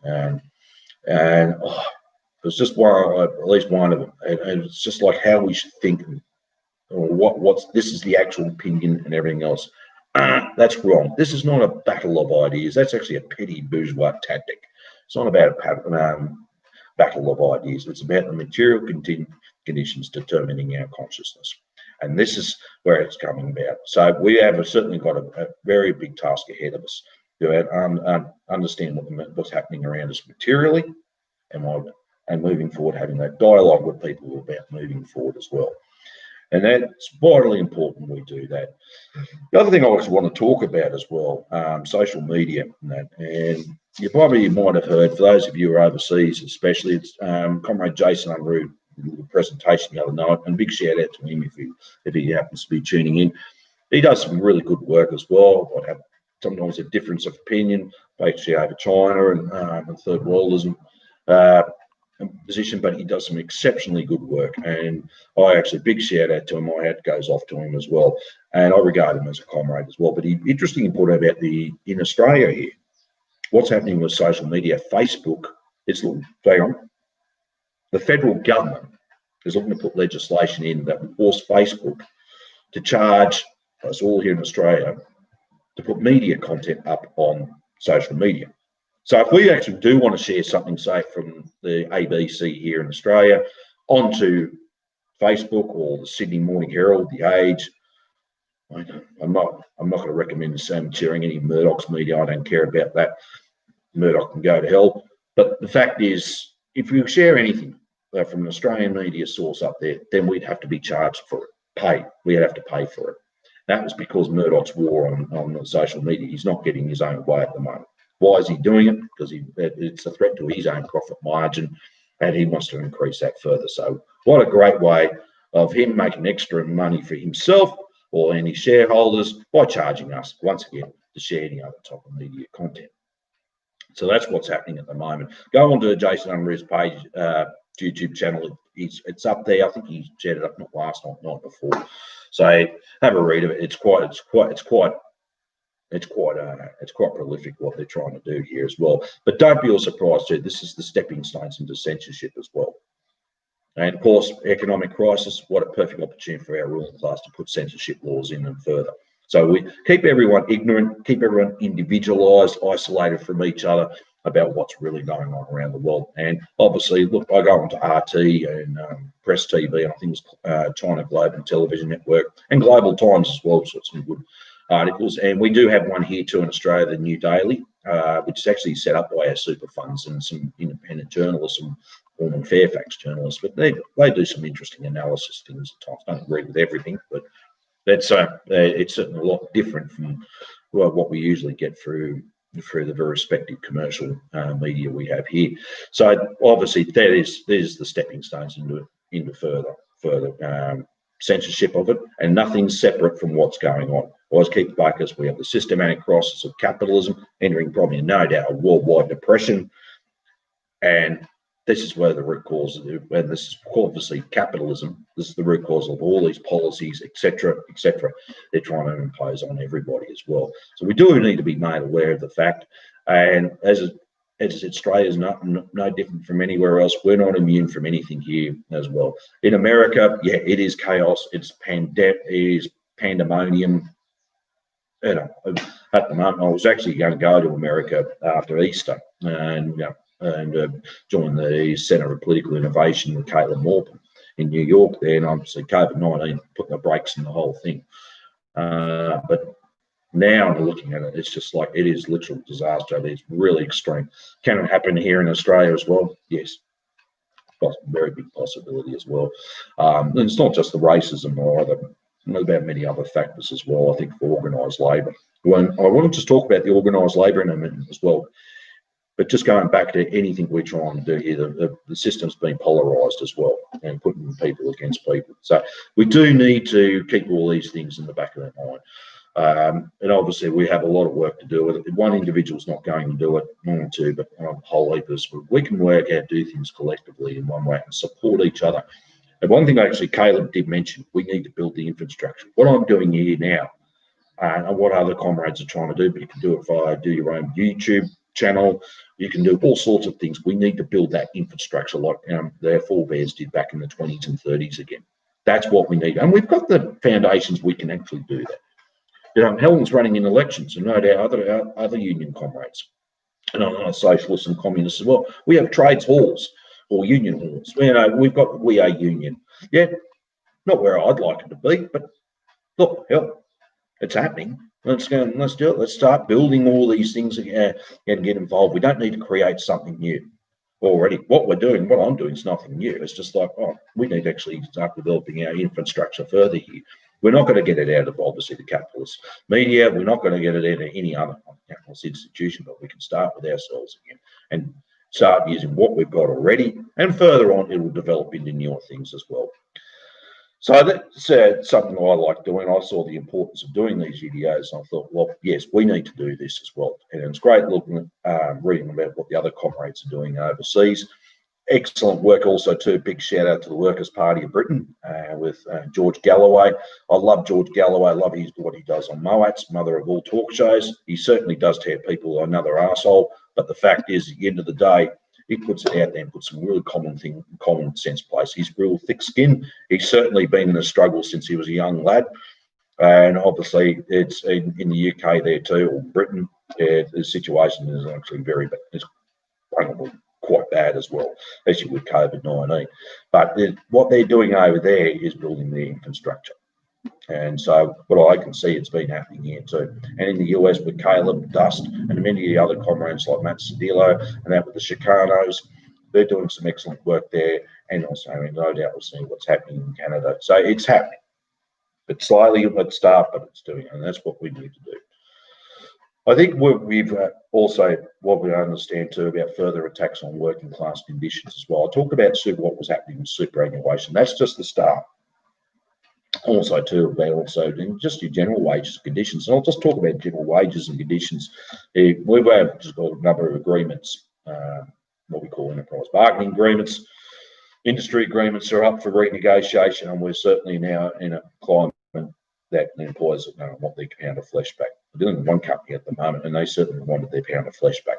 Speaker 1: and it was just one, at least one of them, and it's just like how we should think, or this is the actual opinion and everything else. That's wrong. This is not a battle of ideas. That's actually a petty bourgeois tactic. It's not about a battle of ideas. It's about the material conditions determining our consciousness. And this is where it's coming about. So we have certainly got a very big task ahead of us to understand what's happening around us materially, and moving forward, having that dialogue with people about moving forward as well. And that's vitally important we do that. The other thing I also want to talk about as well, social media and that. And you probably might have heard, for those of you who are overseas especially, it's Comrade Jason Unruh, the presentation the other night, and big shout out to him if he happens to be tuning in. He does some really good work as well. I have sometimes a difference of opinion, basically over China and third worldism position, but he does some exceptionally good work, and I actually big shout out to him. My hat goes off to him as well, and I regard him as a comrade as well. But interesting important about in Australia here, what's happening with social media, Facebook. The federal government is looking to put legislation in that will force Facebook to charge us all here in Australia to put media content up on social media. So if we actually do want to share something, say from the ABC here in Australia, onto Facebook or the Sydney Morning Herald, The Age, I'm not going to recommend sharing any Murdoch's media. I don't care about that. Murdoch can go to hell. But the fact is, if you share anything from an Australian media source up there, then we'd have to be charged for it. We'd have to pay for it. That was because Murdoch's war on social media. He's not getting his own way at the moment. Why is he doing it? Because it's a threat to his own profit margin, and he wants to increase that further. So what a great way of him making extra money for himself or any shareholders by charging us, once again, to share any other type of media content. So that's what's happening at the moment. Go on to Jason Unruh's page, YouTube channel. It's up there. I think he shared it up not last night, not before. So have a read of it. It's quite prolific what they're trying to do here as well. But don't be all surprised too. This is the stepping stones into censorship as well. And of course, economic crisis, what a perfect opportunity for our ruling class to put censorship laws in and further. So we keep everyone ignorant, keep everyone individualised, isolated from each other about what's really going on around the world. And obviously, look, I go onto RT and Press TV, and I think it's China Global Television Network and Global Times as well, so it's some good articles. And we do have one here too in Australia, the New Daily, which is actually set up by our super funds and some independent journalists and former Fairfax journalists, but they do some interesting analysis things at times. I don't agree with everything, but that's it's certainly a lot different from what we usually get through the very respective commercial media we have here. So obviously there's the stepping stones into further censorship of it, and nothing's separate from what's going on. Always keep focused. We have the systematic crisis of capitalism entering probably no doubt a worldwide depression, and this is where the root cause, and this is obviously capitalism. This is the root cause of all these policies, etc., etc. They're trying to impose on everybody as well. So we do need to be made aware of the fact. And as Australia is no different from anywhere else, we're not immune from anything here as well. In America, yeah, it is chaos. It's pandemonium. You know, at the moment, I was actually going to go to America after Easter and join the Centre of Political Innovation with Caitlin Maupin in New York there, and obviously COVID-19 put the brakes in the whole thing. But now looking at it, it's just like it is literal disaster. It's really extreme. Can it happen here in Australia as well? Yes. Very big possibility as well. And it's not just the racism either. About many other factors as well, I think, for organised labour. When I wanted to talk about the organised labour in a minute as well, but just going back to anything we're trying to do here, the system's been polarised as well and putting people against people. So we do need to keep all these things in the back of our mind. And obviously we have a lot of work to do with it. One individual's not going to do it, one or two, but a whole heap of us. We can work out, do things collectively in one way and support each other. And one thing actually Caleb did mention, we need to build the infrastructure. What I'm doing here now, and what other comrades are trying to do, but you can do it via do your own YouTube channel. You can do all sorts of things. We need to build that infrastructure like their forebears did back in the 20s and 30s again. That's what we need. And we've got the foundations we can actually do that. You know, Helen's running in elections, and no doubt other union comrades, and socialists and communists as well. We have trades halls or union halls. You know, we are union. Yeah, not where I'd like it to be, but look, hell, it's happening. Let's go and let's do it. Let's start building all these things and get involved. We don't need to create something new already. What I'm doing is nothing new. It's just like, we need to actually start developing our infrastructure further here. We're not going to get it out of, obviously, the capitalist media. We're not going to get it out of any other capitalist institution, but we can start with ourselves again and start using what we've got already. And further on, it will develop into newer things as well. So that's something I like doing. I saw the importance of doing these videos, and I thought, well, yes, we need to do this as well. And it's great looking at reading about what the other comrades are doing overseas. Excellent work also too. Big shout out to the Workers' Party of Britain with George Galloway. I love George Galloway. I love what he does on Moats, mother of all talk shows. He certainly does tear people another arsehole. But the fact is, at the end of the day, he puts it out there and puts some really common sense place. He's real thick skinned. He's certainly been in a struggle since he was a young lad. And obviously, it's in the UK there too, or Britain. The situation is actually it's quite bad as well, especially with COVID-19. But what they're doing over there is building their infrastructure. And so what I can see, it's been happening here too. And in the US with Caleb Dust and many of the other comrades like Matt Cedillo and that with the Chicanos, they're doing some excellent work there. And also, no doubt we're seeing what's happening in Canada. So it's happening. But slowly at start, but it's doing it. And that's what we need to do. I think we've also, what we understand too about further attacks on working class conditions as well. I talked about what was happening with superannuation. That's just the start. Also too, they also just your general wages and conditions. And I'll just talk about general wages and conditions. We've just got a number of agreements, what we call enterprise bargaining agreements. Industry agreements are up for renegotiation, and we're certainly now in a climate that the employers want their pound of flesh back. We're dealing with one company at the moment, and they certainly wanted their pound of flesh back.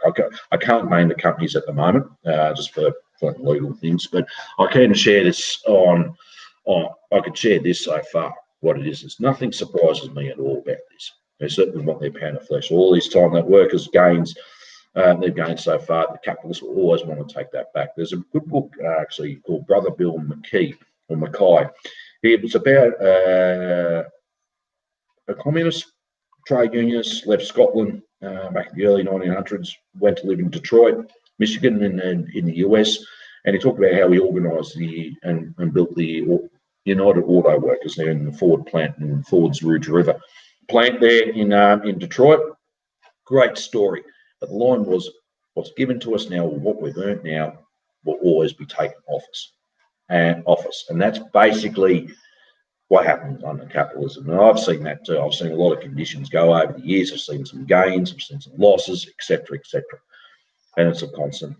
Speaker 1: I can't name the companies at the moment, just for legal things, but I can share this I could share this so far. What it is nothing surprises me at all about this. They certainly want their pound of flesh. All this time that workers' gains, they've gained so far, the capitalists will always want to take that back. There's a good book actually called Brother Bill McKay. It was about a communist trade unionist, left Scotland back in the early 1900s, went to live in Detroit, Michigan, in the US, and he talked about how he organised and built the United Auto Workers there in the Ford plant in Ford's Rouge River plant there in Detroit. Great story. But the line was, what's given to us now, what we've earned now, will always be taken off us. And that's basically what happens under capitalism. And I've seen that too. I've seen a lot of conditions go over the years. I've seen some gains, I've seen some losses, etc., etc. And it's a constant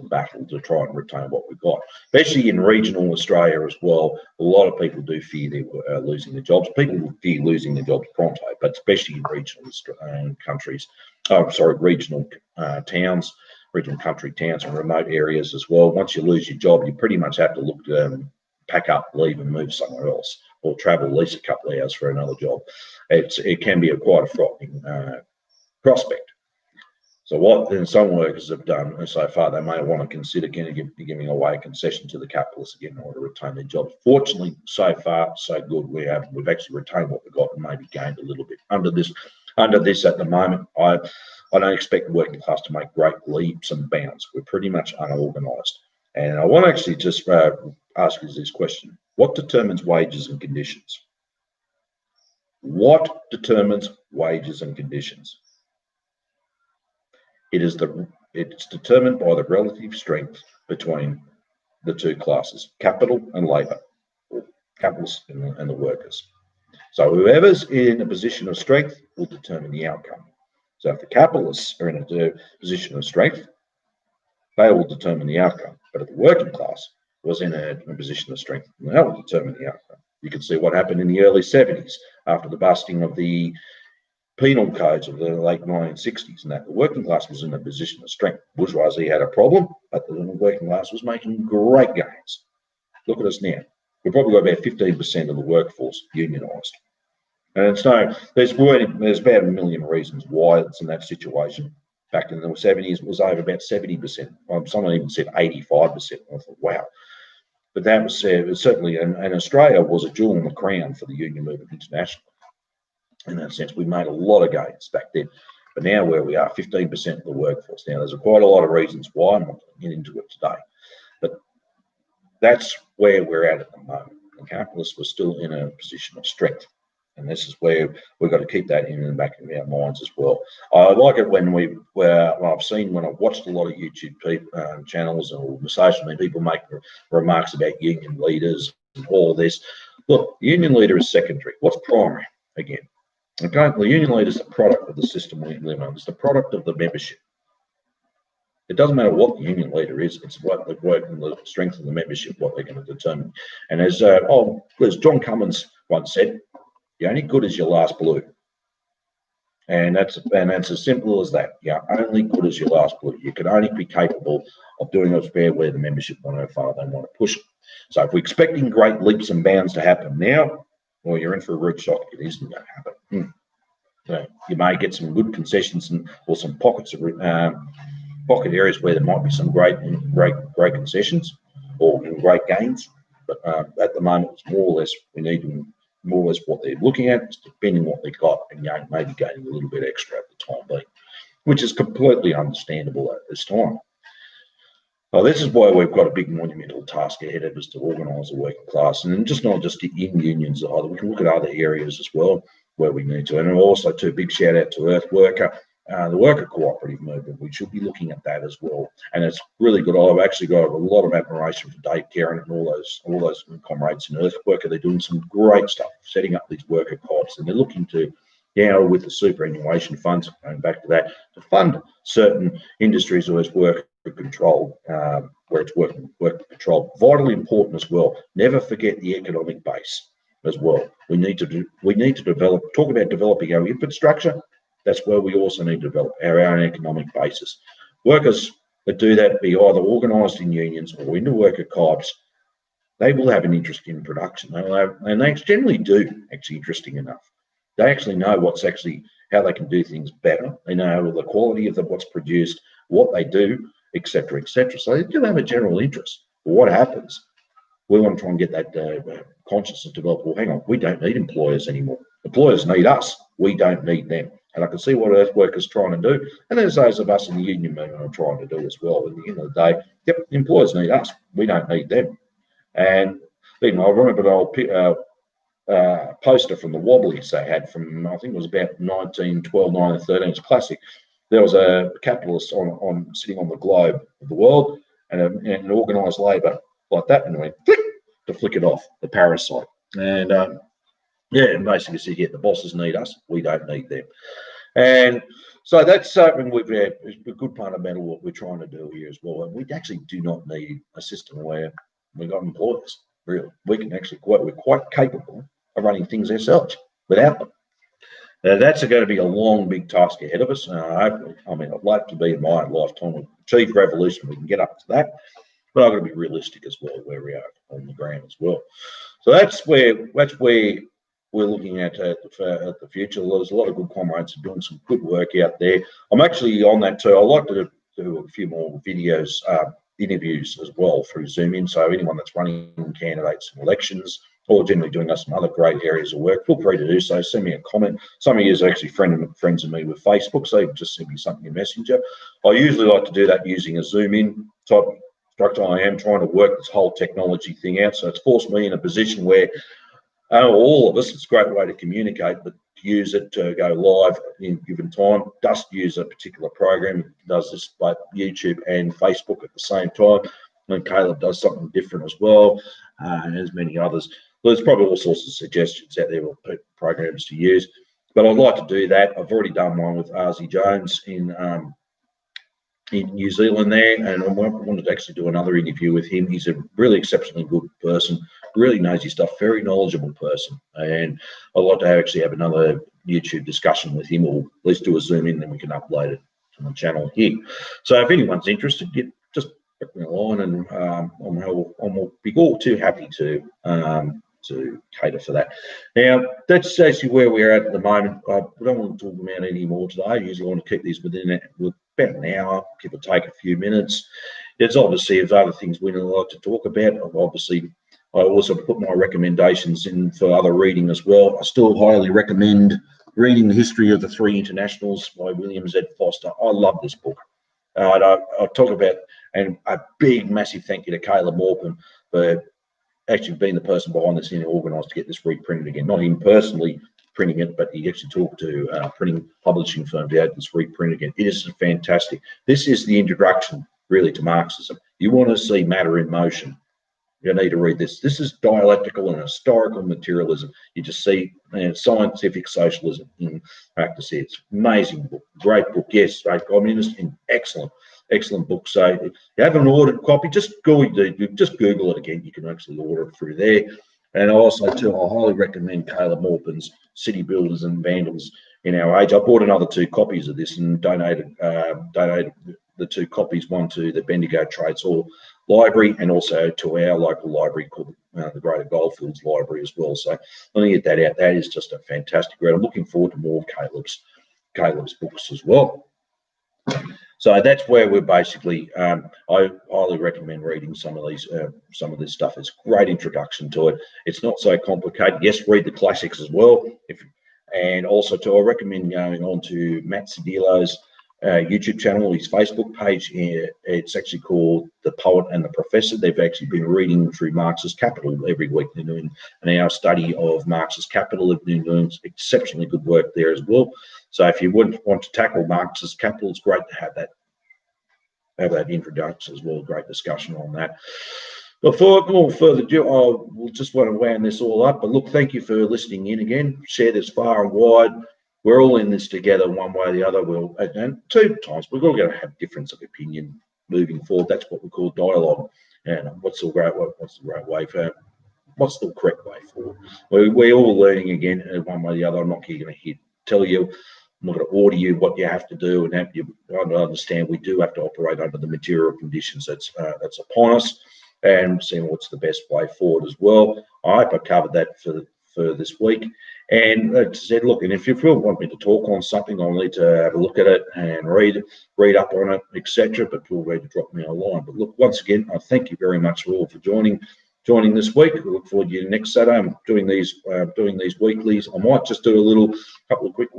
Speaker 1: battle to try and retain what we've got, especially in regional Australia as well. A lot of people do fear they're losing their jobs. People fear losing their jobs pronto, but especially in regional countries. Regional towns, regional country towns and remote areas as well. Once you lose your job, you pretty much have to look to pack up, leave and move somewhere else, or travel at least a couple of hours for another job. It can be quite a frightening prospect. So what then some workers have done so far, they may want to consider giving away a concession to the capitalists again in order to retain their jobs. Fortunately, so far, so good. We've actually retained what we've got and maybe gained a little bit. Under this at the moment, I don't expect the working class to make great leaps and bounds. We're pretty much unorganised. And I want to actually just ask you this question. What determines wages and conditions? What determines wages and conditions? It's determined by the relative strength between the two classes, capital and labour, or capitalists and the workers. So whoever's in a position of strength will determine the outcome. So if the capitalists are in a position of strength, they will determine the outcome. But if the working class was in a position of strength, they will determine the outcome. You can see what happened in the early 70s after the busting of the penal codes of the late 1960s, and that the working class was in a position of strength. Bourgeoisie had a problem, but the working class was making great gains. Look at us now. We've probably got about 15% of the workforce unionised. And so there's about a million reasons why it's in that situation. Back in the 70s, it was over about 70%. Someone even said 85%. I thought, wow. But that was certainly, and Australia was a jewel in the crown for the union movement internationally. In that sense, we made a lot of gains back then. But now where we are, 15% of the workforce. Now, there's quite a lot of reasons why. I'm not going to get into it today. But that's where we're at the moment. The capitalists were still in a position of strength. And this is where we've got to keep that in the back of our minds as well. I like it when I've watched a lot of YouTube channels or social media, people make remarks about union leaders and all this. Look, the union leader is secondary. What's primary? Again, okay, the union leader is the product of the system we live on. It's the product of the membership. It doesn't matter what the union leader is. It's what the work and the strength of the membership, what they're going to determine. And as John Cummins once said, you're only good as your last blue. And that's as simple as that. You're only good as your last bullet. You can only be capable of doing what's fair where the membership want to go far, they want to push it. So if we're expecting great leaps and bounds to happen now, well, you're in for a rude shock. It isn't going to happen. So you may get some good concessions or some pockets of pocket areas where there might be some great concessions or great gains. But at the moment, it's more or less we need more or less what they're looking at, depending on what they've got, and maybe gaining a little bit extra at the time being, which is completely understandable at this time. Well, this is why we've got a big monumental task ahead of us to organise the working class, and just not just in unions either. We can look at other areas as well where we need to. And also, too, big shout out to Earthworker, the worker cooperative movement. We should be looking at that as well. And it's really good. I've actually got a lot of admiration for Dave Karen and all those comrades in Earthworker. They're doing some great stuff, setting up these worker co-ops, and they're looking to, with the superannuation funds, going back to that, to fund certain industries where it's worker controlled, where it's worker controlled. Vitally important as well. Never forget the economic base as well. We need to develop, talk about developing our infrastructure. That's where we also need to develop our own economic basis. Workers that do that, be either organised in unions or into worker co-ops, they will have an interest in production. And they generally do, actually, interesting enough. They actually know how they can do things better. They know the quality of what's produced, what they do, etc., etc. So they do have a general interest. But what happens? We want to try and get that consciousness developed. Well, hang on, we don't need employers anymore. Employers need us. We don't need them. And I can see what Earthworkers trying to do. And there's those of us in the union movement are trying to do as well. At the end of the day, yep, employers need us. We don't need them. And I remember an old poster from the Wobblies they had from, I think it was about 1912, 1913. It's classic. There was a capitalist sitting on the globe of the world and an organised labour like that, and went flick to flick it off, the parasite. And and basically said, the bosses need us, we don't need them. And so that's something we've had. It's a good part about what we're trying to do here as well. And we actually do not need a system where we've got employers. Really, we can actually we're quite capable of running things ourselves without them. That's going to be a long, big task ahead of us. I'd like to be in my lifetime we've achieved revolution. We can get up to that, but I've got to be realistic as well where we are on the ground as well. So that's where we're looking at the future. There's a lot of good comrades doing some good work out there. I'm actually on that too. I'd like to do a few more videos, interviews as well through Zoom in. So anyone that's running candidates in elections or generally doing some other great areas of work, feel free to do so. Send me a comment. Some of you are actually friends of me with Facebook, so you can just send me something in Messenger. I usually like to do that using a Zoom in type structure. I am trying to work this whole technology thing out, so it's forced me in a position where all of us, it's a great way to communicate, but to use it to go live in a given time, just use a particular program. It does this both YouTube and Facebook at the same time. And Caleb does something different as well, and there's many others. There's probably all sorts of suggestions out there of programs to use, but I'd like to do that. I've already done one with Arzy Jones in New Zealand there, and I wanted to actually do another interview with him. He's a really exceptionally good person, really knows his stuff, very knowledgeable person, and I'd like to actually have another YouTube discussion with him, or at least do a Zoom in, then we can upload it to my channel here. So if anyone's interested, just put me a line, and I'll be all too happy to cater for that. Now, that's actually where we're at the moment. I don't want to talk about any more today. I usually want to keep these within about an hour, give or take a few minutes. There's obviously other things we'd like to talk about. Obviously, I also put my recommendations in for other reading as well. I still highly recommend reading The History of the Three Internationals by William Z. Foster. I love this book. I'll talk about, and a big, massive thank you to Caleb Morgan for actually being the person behind the scene organised to get this reprinted again. Not him personally printing it, but he actually talked to printing publishing firm to have this reprint again. It is fantastic. This is the introduction really to Marxism. You want to see matter in motion, you need to read this. This is dialectical and historical materialism. You just see scientific socialism in practice here. It's amazing book, great book. Yes, great communist, and excellent book. So if you haven't ordered a copy, just Google it again. You can actually order it through there. And also too, I highly recommend Caleb Maupin's City Builders and Vandals in Our Age. I bought another 2 copies of this and donated the 2 copies, one to the Bendigo Trades Hall Library and also to our local library called the Greater Goldfields Library as well. So let me get that out. That is just a fantastic read. I'm looking forward to more of Caleb's books as well. So that's where we're basically. I highly recommend reading some of this stuff. It's a great introduction to it. It's not so complicated. Yes, read the classics as well. And also too, I recommend going on to Matt Cedillo's YouTube channel, his Facebook page. It's actually called The Poet and the Professor. They've actually been reading through Marx's Capital every week. They're doing an hour study of Marx's Capital. They've been doing exceptionally good work there as well. So if you would want to tackle Marx's Capital, it's great to have that introduction as well. Great discussion on that. Before more further ado, I will just want to wound this all up. But look, thank you for listening in again. Share this far and wide. We're all in this together, one way or the other. And 2 times we're all going to have difference of opinion moving forward. That's what we call dialogue. And what's the right way for? What's the correct way forward? We're all learning again, one way or the other. I'm not going to tell you. I'm not going to order you what you have to do, and have you understand we do have to operate under the material conditions that's upon us, and seeing what's the best way forward as well. I hope I covered that for this week. And like I said, look, and if you want me to talk on something, I'll need to have a look at it and read up on it, etc. But feel free to drop me a line. But look, once again, I thank you very much all for joining this week. We look forward to you next Saturday. I'm doing these weeklies. I might just do a couple of quick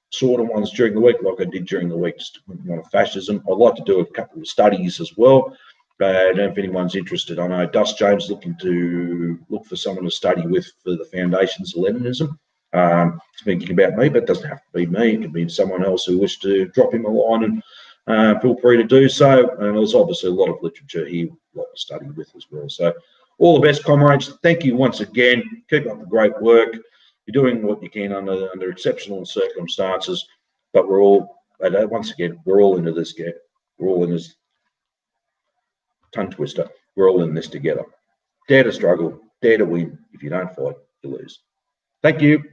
Speaker 1: sort of ones during the week, like I did during the week, just on fascism. I'd like to do a couple of studies as well. I don't know if anyone's interested. I know Dust James looking to look for someone to study with for the foundations of Leninism. Speaking about me, but it doesn't have to be me. It can be someone else who wishes to drop him a line, and feel free to do so. And there's obviously a lot of literature here I'd like to study with as well. So all the best, comrades. Thank you once again. Keep up the great work. You're doing what you can under exceptional circumstances, but we're all, once again, we're all into this game. We're all in this tongue twister. We're all in this together. Dare to struggle, dare to win. If you don't fight, you lose. Thank you.